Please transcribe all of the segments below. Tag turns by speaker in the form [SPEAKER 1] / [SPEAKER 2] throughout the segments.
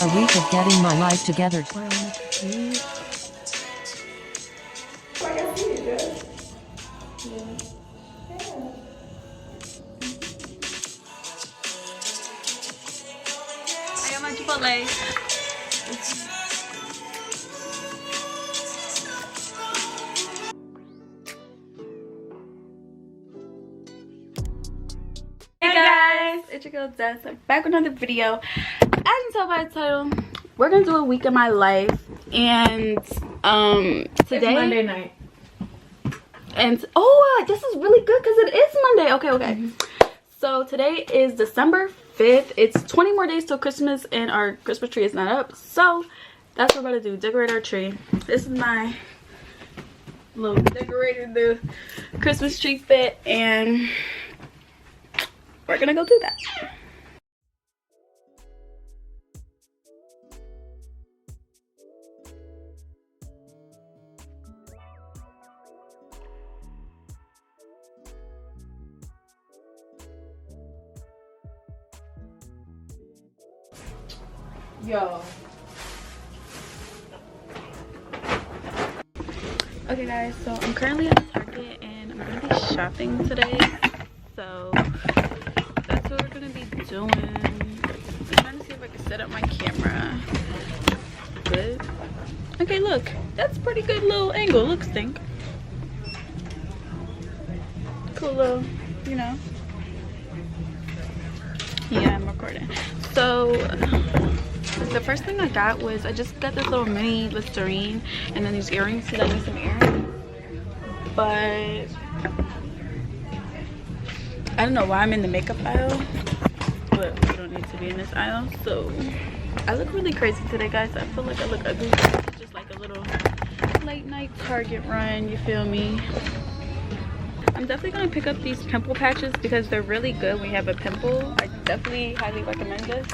[SPEAKER 1] A week of getting my life together.
[SPEAKER 2] I got my Chipotle. Hey guys, it's your girl Des. I'm back with another video. As you can tell by the title, we're gonna do a week of my life, and today
[SPEAKER 3] it's Monday night.
[SPEAKER 2] And oh, this is really good because it is Monday. Okay. So today is December 5th. It's 20 more days till Christmas, and our Christmas tree is not up. So that's what we're about to do, decorate our tree. This is my little decorated the Christmas tree fit, and we're gonna go do that.
[SPEAKER 3] Yo.
[SPEAKER 2] Okay guys, so I'm currently at Target and I'm gonna be shopping today. So that's what we're gonna be doing. I'm trying to see if I can set up my camera. Good. Okay, look, that's a pretty good little angle. Look, stink. Cool little, you know. Yeah, I'm recording. So the first thing I got was I just got this little mini Listerine and then these earrings because I need some earrings. But I don't know why I'm in the makeup aisle, but we don't need to be in this aisle. So I look really crazy today, guys. I feel like I look ugly. It's just like a little late night Target run, you feel me? I'm definitely gonna pick up these pimple patches because they're really good when you have a pimple. I definitely highly recommend this.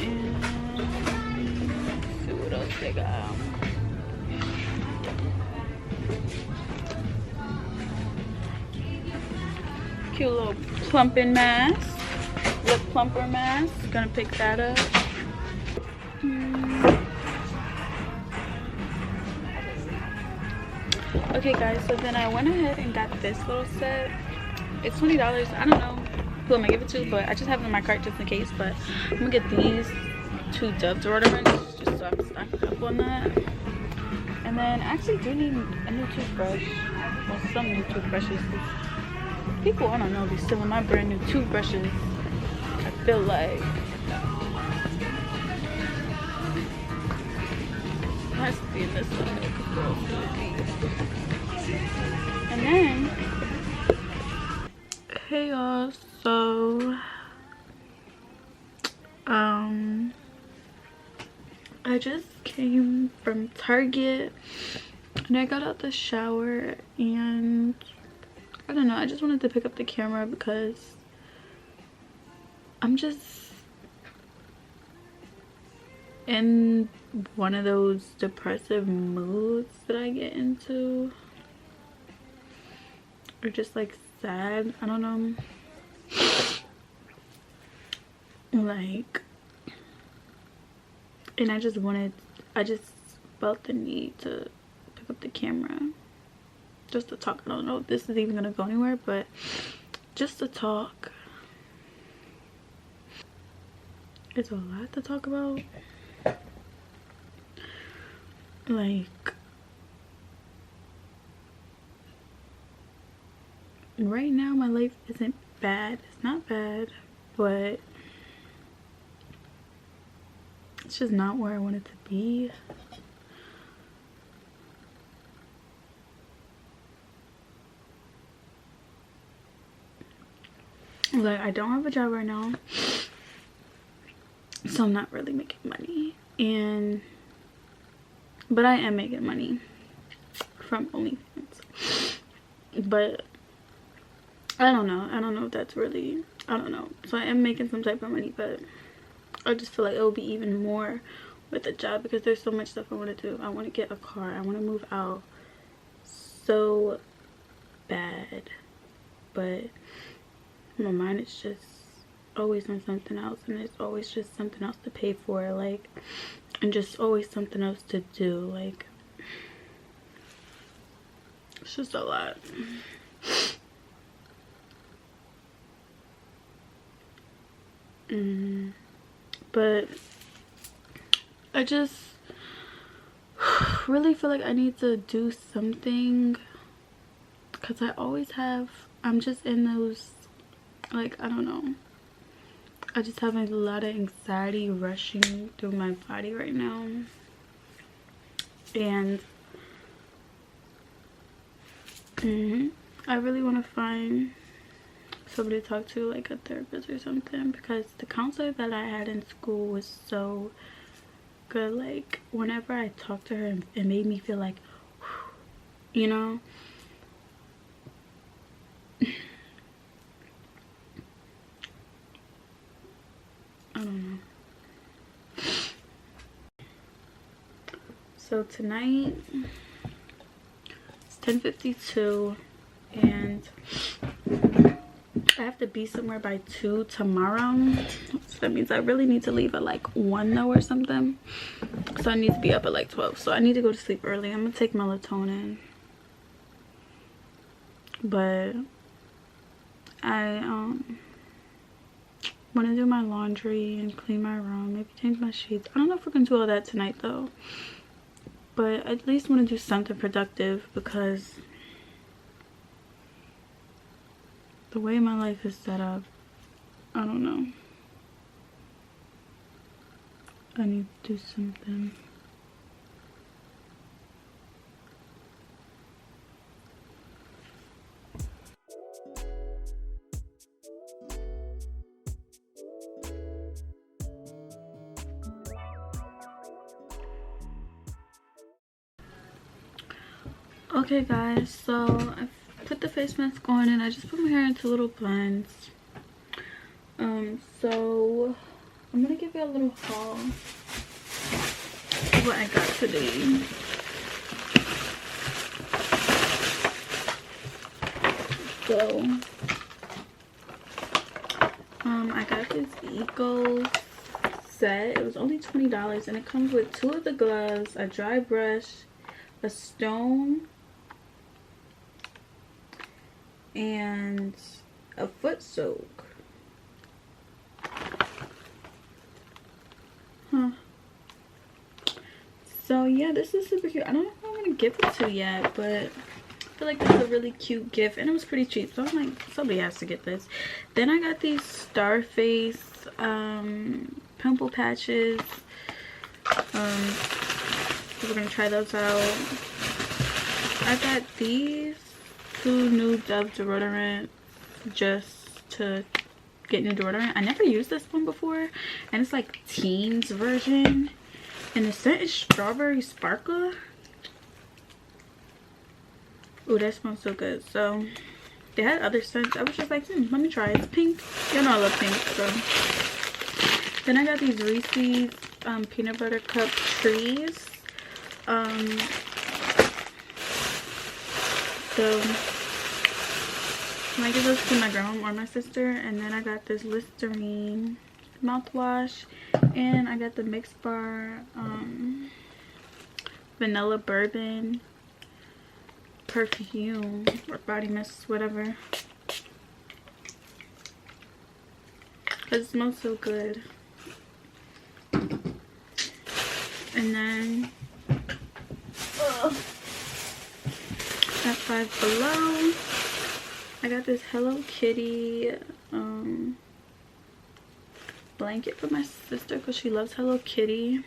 [SPEAKER 2] And let's see what else they got. Cute little plumping mask, lip plumper mask. Gonna pick that up. Okay guys, so then I went ahead and got this little set. It's $20. I don't know who I'm gonna give it to, but I just have it in my cart just in case. But I'm gonna get these 2 doves or whatever, just so I'm stocking up on that. And then I actually do need a new toothbrush. Well, some new toothbrushes. People, I don't know, be stealing my brand new toothbrushes. I feel like it has to be in this one. And then, hey y'all, so I just came from Target and I got out the shower and I don't know, I just wanted to pick up the camera because I'm just in one of those depressive moods that I get into, or just like sad, I don't know, like, and I just felt the need to pick up the camera just to talk. I don't know if this is even gonna go anywhere, but just to talk. It's a lot to talk about. Like, right now my life isn't bad. It's not bad, but it's just not where I want it to be. Like, I don't have a job right now, so I'm not really making money, but I am making money from OnlyFans. But I don't know if that's really, I don't know. So I am making some type of money, but I just feel like it will be even more with a job because there's so much stuff I want to do. I want to get a car. I want to move out so bad, but my mind is just always on something else, and there's always just something else to pay for, like, and just always something else to do. Like, it's just a lot. But I just really feel like I need to do something, because I'm just in those, like, I don't know, I just have a lot of anxiety rushing through my body right now, and I really want to find somebody to talk to, like a therapist or something, because the counselor that I had in school was so good. Like, whenever I talked to her, it made me feel like, you know. I don't know. So tonight it's 10:52 and I have to be somewhere by 2 tomorrow. So that means I really need to leave at like 1 though or something. So I need to be up at like 12. So I need to go to sleep early. I'm gonna take melatonin. But I want to do my laundry and clean my room, maybe change my sheets. I don't know if we're gonna do all that tonight though, but I at least want to do something productive, because the way my life is set up, I don't know, I need to do something. Okay guys, so I've put the face mask on and I just put my hair into little blends. So I'm gonna give you a little haul of what I got today. So I got this Eco set. It was only $20 and it comes with 2 of the gloves, a dry brush, a stone, and a foot soak. So yeah, this is super cute. I don't know who I'm gonna give it to yet, but I feel like this is a really cute gift and it was pretty cheap, so I'm like, somebody has to get this. Then I got these Starface pimple patches. So we're gonna try those out. I got these 2 new Dove deodorant just to get new deodorant. I never used this one before, and it's like teens version, and the scent is strawberry sparkler. Oh, that smells so good. So they had other scents. I was just like, let me try it. It's pink. You know I love pink. So then I got these Reese's peanut butter cup trees. So I might give those to my grandma or my sister. And then I got this Listerine mouthwash, and I got the Mix Bar vanilla bourbon perfume or body mist, whatever, because it smells so good. And then at Five Below I got this Hello Kitty blanket for my sister because she loves Hello Kitty.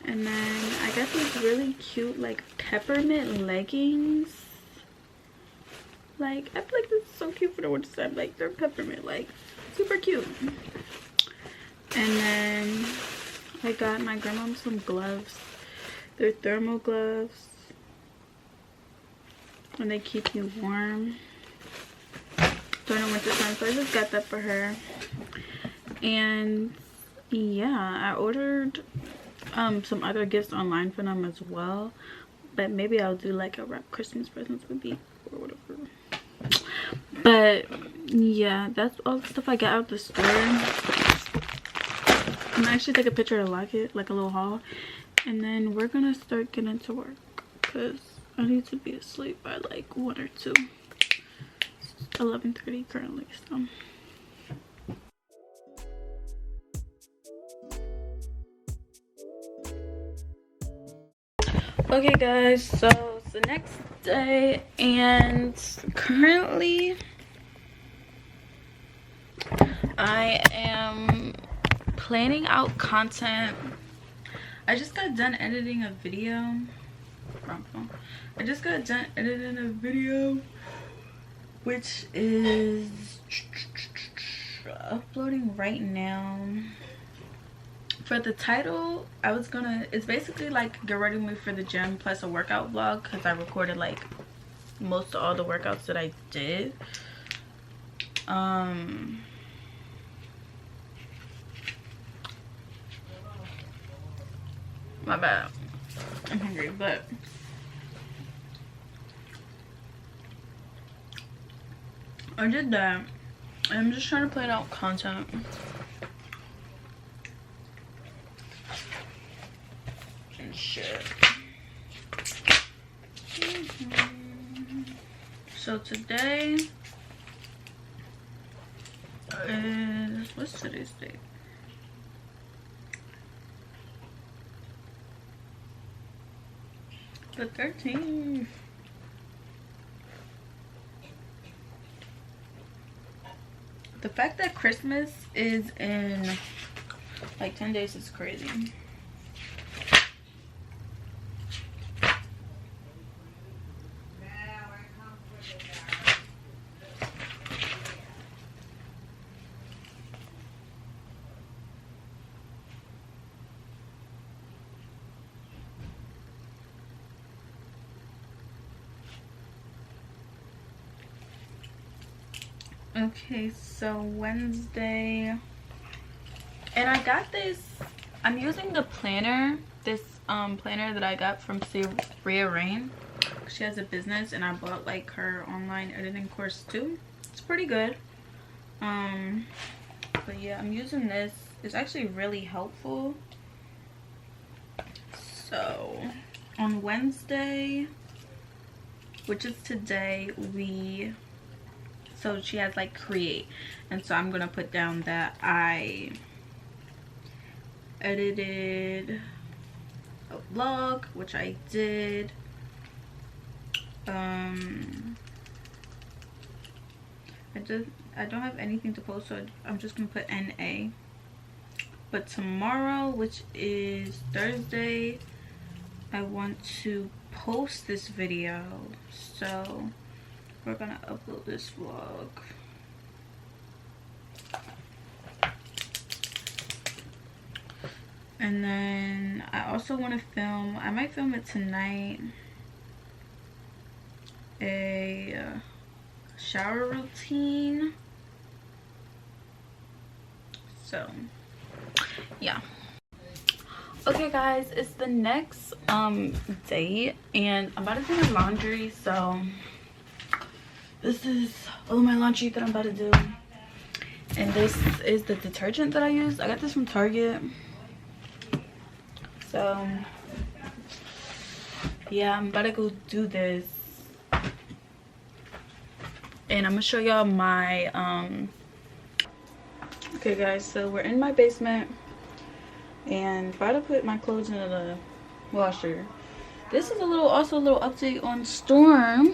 [SPEAKER 2] And then I got these really cute like peppermint leggings. Like, I feel like this is so cute for the winter time. Like, they're peppermint, like super cute. And then I got my grandma some gloves. They're thermal gloves and they keep you warm during the winter time, so I just got that for her. And yeah, I ordered some other gifts online for them as well, but maybe I'll do like a wrap Christmas presents with me or whatever. But yeah, that's all the stuff I got out of the store. I'm gonna actually take a picture to lock it, like a little haul, and then we're gonna start getting to work because I need to be asleep by like 1 or 2. It's 11:30 currently, so. Okay guys, so it's the next day and currently I am planning out content. I just got done editing a video. I just got done editing a video which is uploading right now. For the title, it's basically like get ready with me for the gym plus a workout vlog because I recorded like most of all the workouts that I did. My bad, I'm hungry, but I did that. I'm just trying to plan out content. And shit. So today is, what's today's date? The 13th. The fact that Christmas is in like 10 days is crazy. Okay, so Wednesday, and I got this, I'm using the planner, this planner that I got from Ria Rain. She has a business and I bought like her online editing course too. It's pretty good. But yeah, I'm using this. It's actually really helpful. So on Wednesday, which is today, so she has like create, and so I'm gonna put down that I edited a vlog, which I did. I don't have anything to post, so I'm just gonna put NA. But tomorrow, which is Thursday, I want to post this video, so we're gonna upload this vlog. And then I also want to film, I might film it tonight, a shower routine. So yeah. Okay guys, it's the next day and I'm about to do my laundry. So this is all my laundry that I'm about to do, and this is the detergent that I use. I got this from Target. So yeah, I'm about to go do this, and I'm gonna show y'all my okay guys, so we're in my basement and about to put my clothes in the washer. This is also a little update on Storm.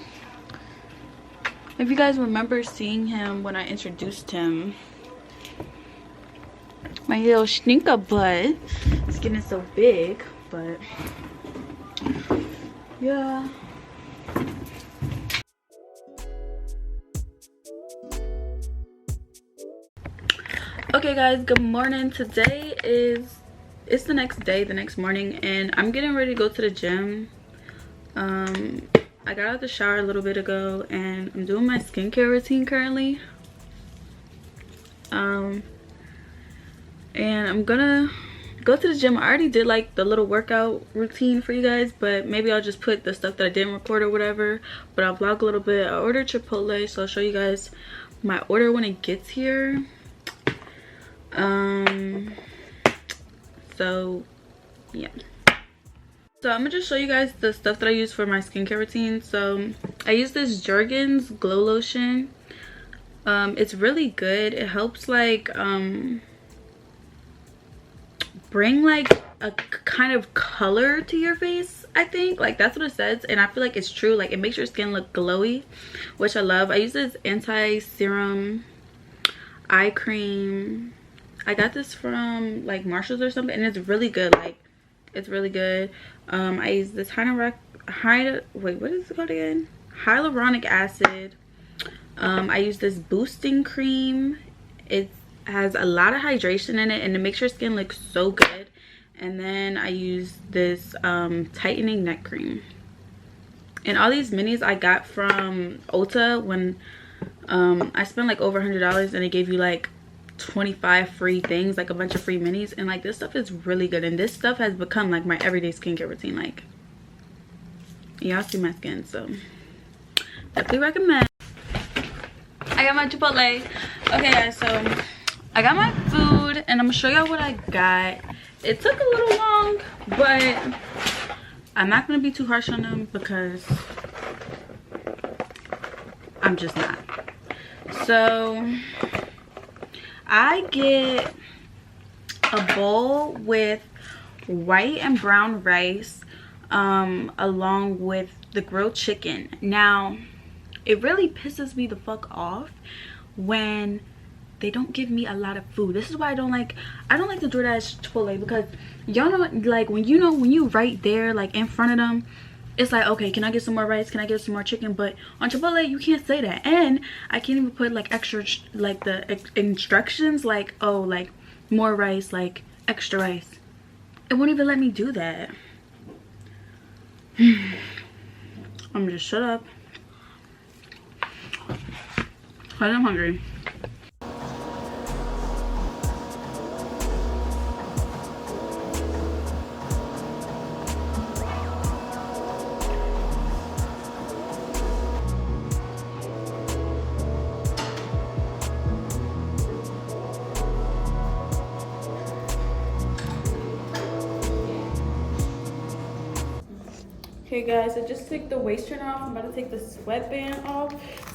[SPEAKER 2] If you guys remember seeing him when I introduced him, my little stinker butt is getting so big, but yeah. Okay guys, good morning. Today it's the next day, the next morning, and I'm getting ready to go to the gym. I got out of the shower a little bit ago and I'm doing my skincare routine currently. And I'm gonna go to the gym. I already did like the little workout routine for you guys, but maybe I'll just put the stuff that I didn't record or whatever, but I'll vlog a little bit. I ordered Chipotle, so I'll show you guys my order when it gets here. So yeah, so I'm gonna just show you guys the stuff that I use for my skincare routine. So I use this Jergens glow lotion. It's really good. It helps like bring like a kind of color to your face, I think. Like that's what it says, and I feel like it's true. Like it makes your skin look glowy, which I love. I use this anti-serum eye cream. I got this from like Marshalls or something, and it's really good. Like it's really good. I use this what is it called again? Hyaluronic acid. I use this boosting cream. It has a lot of hydration in it, and it makes your skin look so good. And then I use this tightening neck cream. And all these minis I got from Ulta when I spent like over $100, and it gave you like 25 free things, like a bunch of free minis. And like this stuff is really good, and this stuff has become like my everyday skincare routine. Like y'all see my skin, so definitely recommend. I got my Chipotle. Okay guys, so I got my food, and I'm gonna show y'all what I got. It took a little long, but I'm not gonna be too harsh on them because I'm just not. So I get a bowl with white and brown rice along with the grilled chicken. Now it really pisses me the fuck off when they don't give me a lot of food. This is why I don't like the DoorDash Chipotle, because y'all know, like when you right there like in front of them, it's like, okay, can I get some more rice, can I get some more chicken? But on Chipotle you can't say that, and I can't even put like extra, like the instructions, like, oh, like more rice, like extra rice. It won't even let me do that. I'm just shut up because I'm hungry. Okay guys, I just took the waist trainer off. I'm about to take the sweatband off.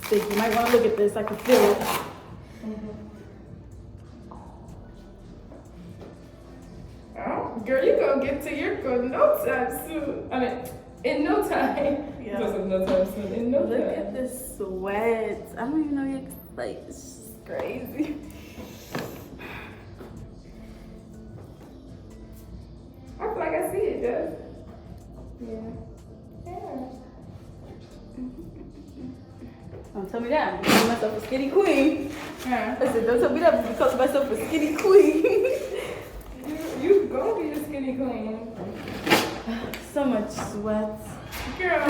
[SPEAKER 2] So you might want to look at this. I can feel it.
[SPEAKER 3] Oh, girl, you gonna get to your goal no time soon. I mean, in no time.
[SPEAKER 2] Yeah.
[SPEAKER 3] No time soon. In no time.
[SPEAKER 2] Look at this sweat. I don't even know you're like, it's just crazy.
[SPEAKER 3] I feel like I see it, though. Yeah.
[SPEAKER 2] Don't tell me that. I'm calling myself a skinny queen.
[SPEAKER 3] Yeah.
[SPEAKER 2] I said, don't tell me that. I'm calling myself a skinny queen.
[SPEAKER 3] You gonna be the skinny queen.
[SPEAKER 2] So much sweat.
[SPEAKER 3] Girl.